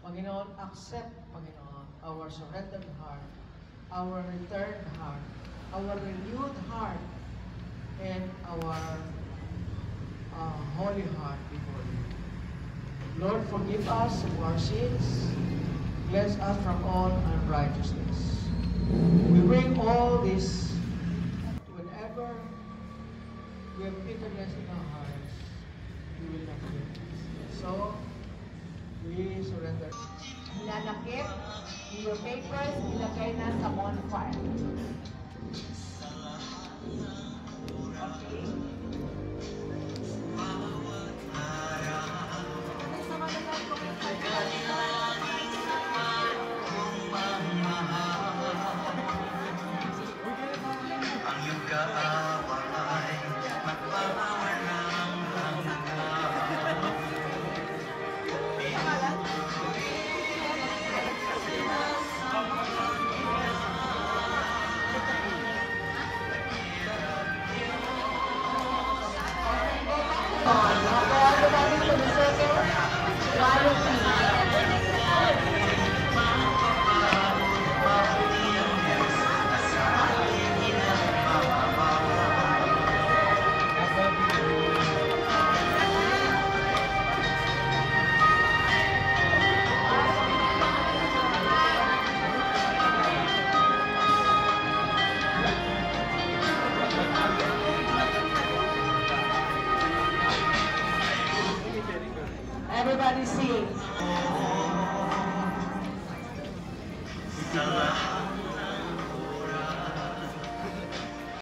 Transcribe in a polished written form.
Panginoon, accept, Panginoon, our surrendered heart, our returned heart, our renewed heart, and our holy heart before you. Lord, forgive us of our sins. Cleanse us from all unrighteousness. We bring all this whenever we have bitterness in our hearts, we will not do it. So, we surrender. Ilalakip, your papers, ilagay na sa bonfire. Okay? Ang iyong kaaway magpapawalang According to the second, 1 of